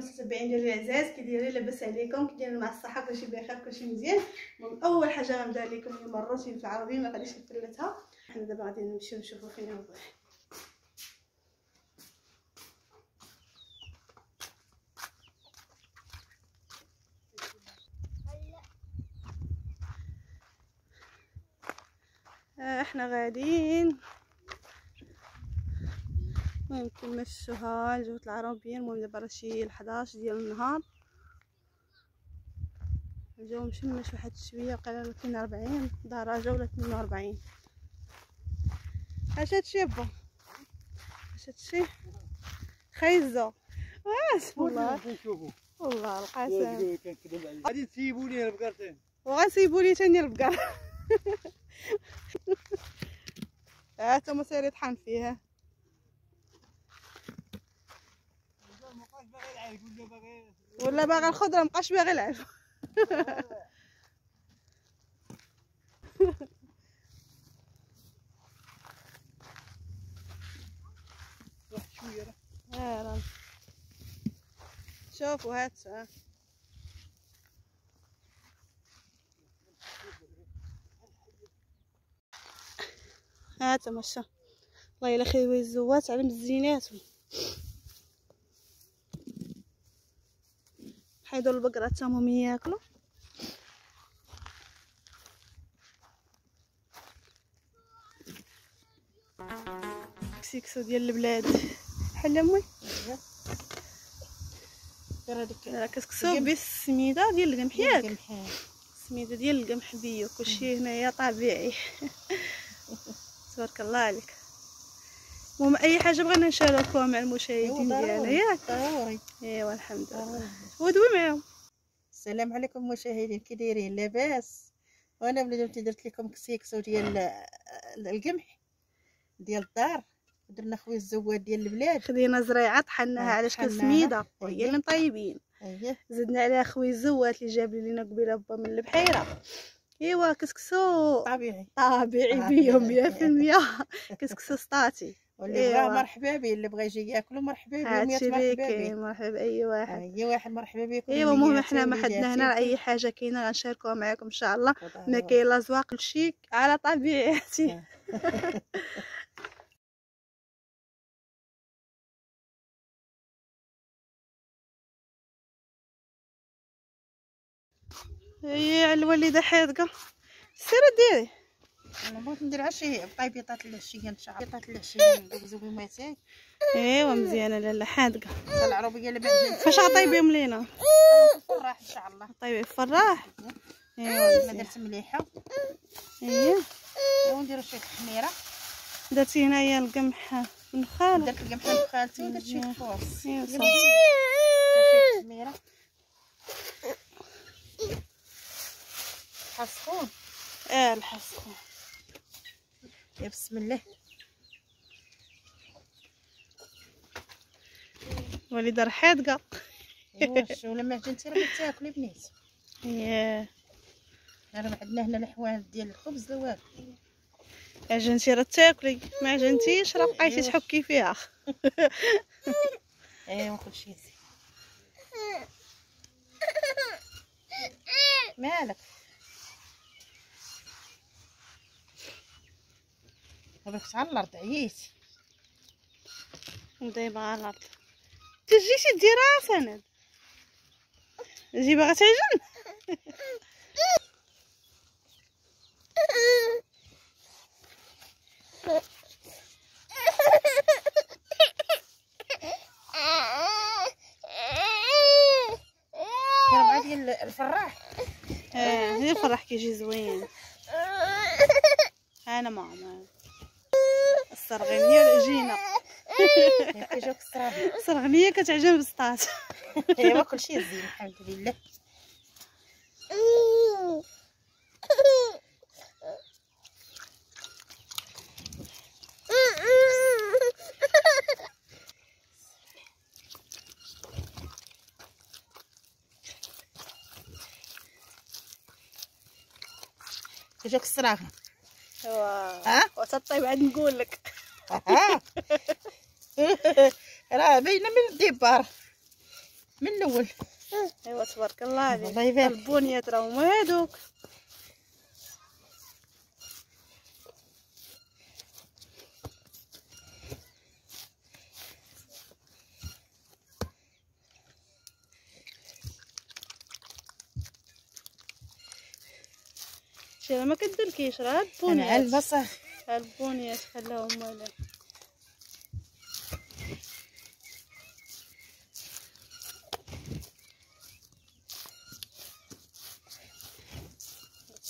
المتتبعين ديالي العزاز، كي دايرين؟ لاباس عليكم؟ كي دايرين مع الصحه؟ كلشي بخير كلشي مزيان. المهم اول حاجه غنبدا لكم اليوم الروتين في العربيه، ما غاديش نفلتها. حنا دابا غادي نمشيو نشوفوا فين هو. احنا غاديين المهم كنمشوها لجهة العربية. المهم دابا راه شي 11 ديال النهار، الجو مشمش واحد شويه، وقيلا 42 درجه ولا 42. اش هادشي با؟ اش هادشي خايزه؟ والله والله القسم غادي تسيبوا لي البقرتين وغنسيبوا لي ثاني البقر. هانتوما سيري طحن فيها. ولا باغي الخضره مابقاش باغي يلعب. واحد شويه راه شوفوا هات هات مشى. الله يلا خير الزوات على مزينات. حيدوا البقرة تامهم ياكلوا. كسكسو ديال البلاد بحال امي. راه كسكسو بالسميده ديال القمح ياك؟ السميده ديال القمح بيو، كلشي هنايا طبيعي. تبارك الله عليك. المهم اي حاجه بغينا نشاركوها مع المشاهدين ديالنا ياك؟ ضروري. ايوا الحمد لله. ودوي معاهم. السلام عليكم مشاهدين، كي دايرين؟ لاباس؟ وانا وليداتي درت لكم كسيكسو ديال القمح ديال الدار، درنا خويا الزواد ديال البلاد، خدينا زريعه طحناها على شكل سميده وهي اللي مطيبين. زدنا عليها خويا الزواد اللي جاب لينا قبيله با من البحيره. ايوا كسكسو طبيعي بيهم 100%. كسكسو سطاتي. واللي بغا مرحبا به، اللي بغا يجي ياكلو مرحبا به، مرحبا به، مرحبا باي واحد. اي واحد مرحبا بكم. ايوا المهم حنا ما حدنا هنا اي حاجه كاينه غنشاركوها معكم ان شاء الله. ما كاين لا زواق كلشي على طبيعتي. هي الوالده حاذقه. سيري ديري. انا بغيت ندير عشيه بطيبيطات العشيه ان شاء الله. بطيبيطات العشيه ندوزو بهم تاعي. ايوا مزيانه لاله حاذقه. العروبيه اللي بعد فاش غطيبيهم لينا؟ الفراح ان شاء الله. طيبي الفراح. ايوا ما درت مليحه. ايوا ونديرو شويه خميره. درتي هنايا القمح من خالو؟ درت القمح من خالتي ودرت شويه فورس. ايوا صافي. شويه خميره. حسخون. الحسخون. يا بسم الله. والدة راه حاذقه. واش ولا ما عجنتي راه تاكلي بنيت. ياه راه ما عندنا هنا الحوانت ديال الخبز لا والو. عجنتي راه تاكلي، ما عجنتيش راه بقيتي تحكي فيها. ايوا كلشي زين. مالك؟ بغيت على الارض، عييت ودايبه على الارض. تجيتي ديرها سند، جي باغا تعجن. كربعه ديال الفراح. هي الفراح كيجي زوين. انا ماما الصرغنيه العجينه. كيجيوك الصراحه الصرغنيه كتعجن بالسطات. ايوا كلشي زين الحمد لله. كيجيوك الصراحه. ايوا وتطيب عاد نقول لك. راه باينه من الدبار. من الاول. ايوا تبارك الله عليك. الله يبارك. البنيات راهم هادوك. شي ما كديركيش راه انا على البنيات. البصر. البنيات خلاهم ولا.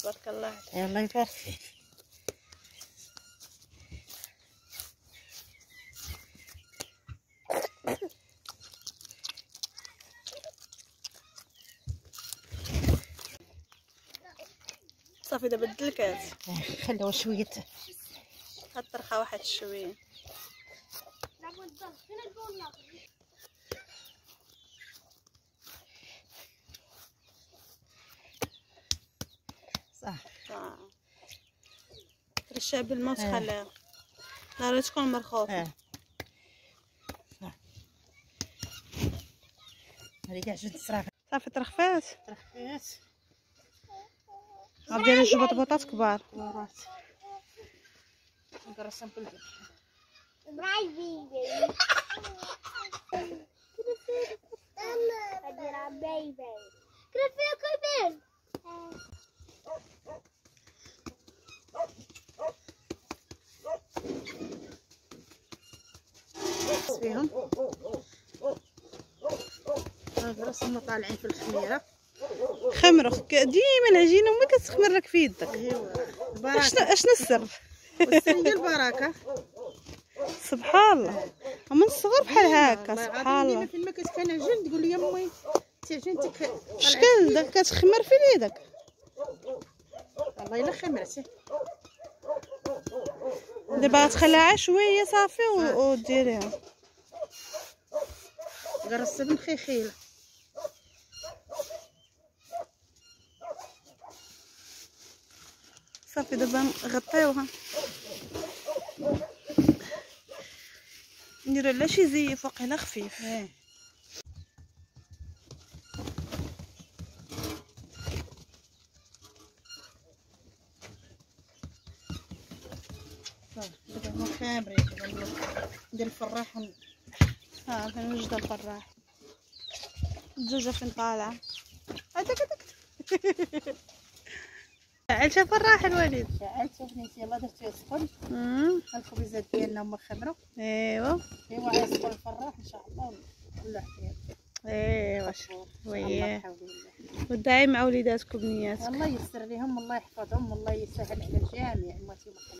تبارك الله عليك. الله يبارك فيك. صافي دابا الدلكات خلوه شويه. غطرخها واحد شويه. صح. رشها بالماء وتخليها نهار تكون مرخوفه. هذه كاع جوج صراف. صافي ترخفات. ترخفات. غادي ندير جوج بطاطات كبار. ورات نقرصهم بالجبن. فيهم نقرصهم طالعين في الخميره. خمرك ديما العجينه وما كتخمر لك في يدك. ايوا اشنو السر؟ والسر ديال البركه. سبحان الله من الصغر بحال هكا. سبحان الله. فين ما كتعجن تقول لي امي تعجنتك شكل داك كتخمر في يدك. والله الا خمرتي. دابا تخليها شويه صافي وديريها. قرصت من خيخيله. صافي دابا نغطيوها نديرو على شي زيف واقيلا خفيف. دابا هما خامرين. ندير الفراح كنوجد الفراح. الدجاجه فين طالعه؟ هذاك عالشا فراح الوليد. شعلت وبنيتي يلاه درتيه سخن. الخبيزات ديالنا هما خمروا. ايوا غيسخن الفراح ان شاء الله ونولع فيه. ايوا وياه وداعي مع وليداتكم بنياتك. الله يسر ليهم الله يحفظهم والله يسهل على الجميع.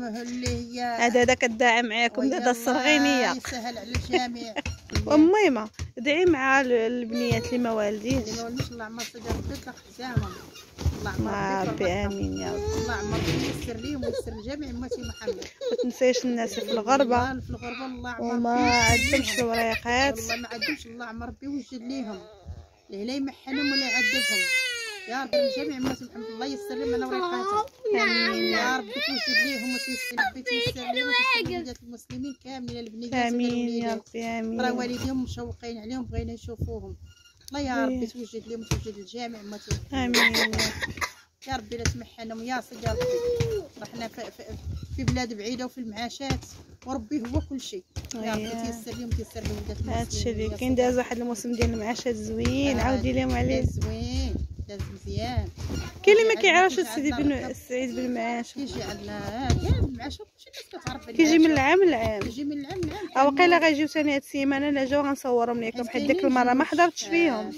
ما اللي هي هذا كداعي معاكم دادا الصرغينيه. يسهل على الجميع. وميمه دعي مع البنيات اللي ما والدينش. الله عمر صدر بيت خزامهم. الله عمر ربي امين يا رب. الله عمر يسر ليهم ويسر لجميع امتي محمد. ما تنسايش الناس في الغربه. في الغربه الله عمر وما عندهمش الوريقات. والله ما عندهمش. الله عمر ربي يوجد ليهم اللي لا يمحنهم ولا يعذبهم يا رب. الجميع امتي محمد الله يسر لهم انا وريقاتهم. امين يا رب توجد ليهم وتيسر ربي تيسر لهم وتيسر وليدات المسلمين كاملين البنيات امين يا ربي امين. راه والديهم مشوقين عليهم بغينا يشوفوهم. الله يا ربي توجد لهم وتوجد الجامع امتي امين يا ربي لا تمحنهم يا سيدي يا ربي. رحنا في بلاد بعيده وفي المعاشات وربي هو كل شيء. يا ربي تيسر لهم تيسر لوليدات المسلمين. هادشي اللي كاين. داز واحد الموسم ديال المعاشات زوين. عاودي لهم عليه. زوين داز مزيان. كاين اللي ما كيعرفش السعيد بالمعاش. كيجي عندنا كاين المعاش كلشي الناس كتعرف. كيجي من العام للعام. كيجي من العام للعام. واقيلا غيجيو ثاني هاد السيمانه. الا جاو غنصورهم لكم حيت ديك المره ما حضرتش فيهم.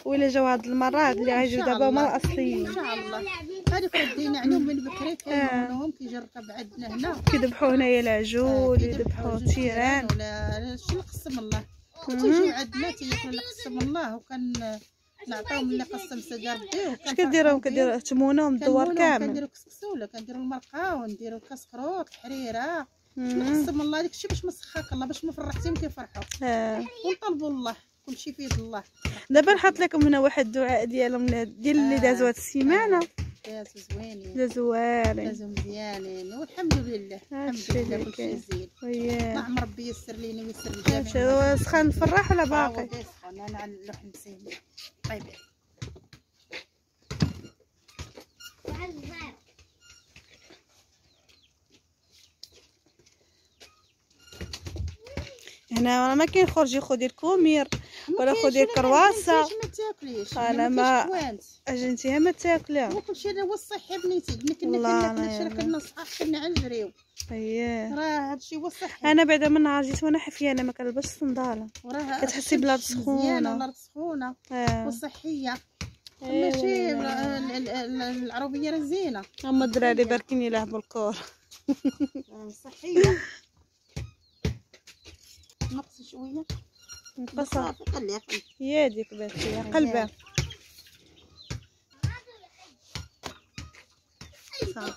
وإلا جاو هاد المره هاد اللي غيجيو دابا هما الاصليين ان شاء الله. هذوك ردينا عليهم من بكري كيعاونوهم كيجي الركب عندنا هنا كيذبحوا هنايا العجول يذبحوا التيران ولا شي قسم الله. تيجيو عندنا تياكلوا قسم الله وكان نعطيهم اللي قسم سيدي ربي. اش كديروا تمونهم الدوار كامل. كنديروا كسكسوله كنديروا المرقه ونديروا الكسكروط الحريره. قسم الله داكشي باش مسخاك الله باش ما فرحتيهم كيفرحوا. ونطلبوا الله كلشي في يد الله. دابا نحط لكم هنا واحد الدعاء ديالهم ديال اللي دازوا هاد السيمانه. دازوا زوينين دازوا واعرين دازوا مزيانين والحمد لله. الحمد لله كلشي زين. الله عمر ربي يسر لينا ويسر الجميع. سخان الفراح ولا باقي؟ انا على اللوح مسيمه. طيب هنا ما كاين خرجي خدي الكومير ولا خدي الكرواسه. ما تاكليش انا ما اجنتيها ما تاكلها. وكلشي هذا هو الصحي بنيتي. كنا كنا شركنا صحاب كنا عنجريو. اييه راه هادشي هو الصحي. انا بعدا من نهار جيت وانا حفيانه ما كنلبسش الصنداله. كتحسي بلا سخونه ولا سخونه وصحيه. إيه ماشي العربيه راه زينه. هما الدراري باركين يلعبوا الكور. صحيه. نقص شويه نقصها خليها يا ديك بنتي قلبها صافي.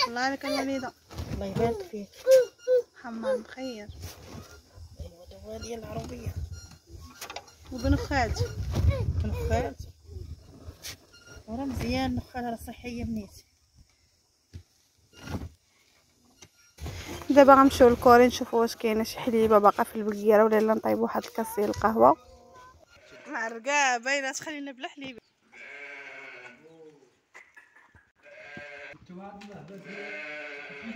تبارك الله عليك الوليده. الله يبارك فيك. حمام خير. ايوا دوا ديال العربيه. وبن خالتي. بن خالتي وراه مزيان. نخال راه صحيه بنيتي. دابا غنمشيو للكوري نشوفوا واش كاينه شي حليبه باقا في البقيره ولا لا نطيبوا واحد الكاس ديال القهوه. معرقه باينه تخلينا بلا حليب.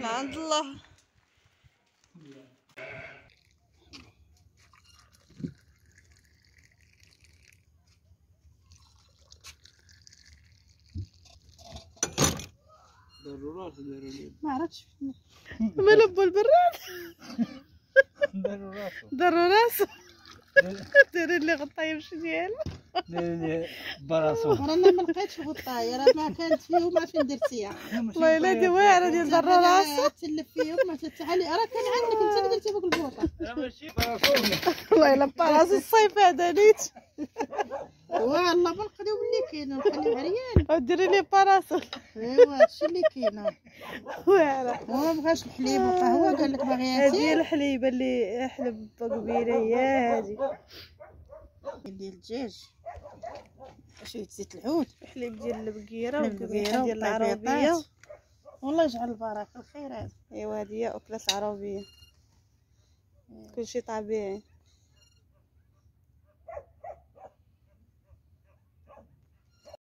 لا عند الله. ضرورات ما عرفتش ما لبوا البراد. ضرورات داروا راسو. ديري اللي غطايه بشي ديالو. براسو رانا ما لقيتش غطايه. راه ما كانت فيهم ما فين درتيها. والله الا دي واعره ديال دار راسو. تلف فيهم ما تعالي. راه كان عندك انت اللي درتي فوق البوطه. ماشي براسو. والله الا براسو الصيف هذا نيت. والله ما نقدروا باللي كاين نخليو عريان. وديري لي براسو. ايوا هادشي اللي كاين. واعره. وما بغاش الحليب والقهوه قال لك باغيها هذه الحليبه اللي حلب قبيله هي هذه ديال الدجاج. شويه زيت العود. الحليب ديال البقيره البقيرة والقبيله ديال العربيه. والله يجعل البركه الخير هذا. ايوا هذه هي اكله عربيه كلشي طبيعي.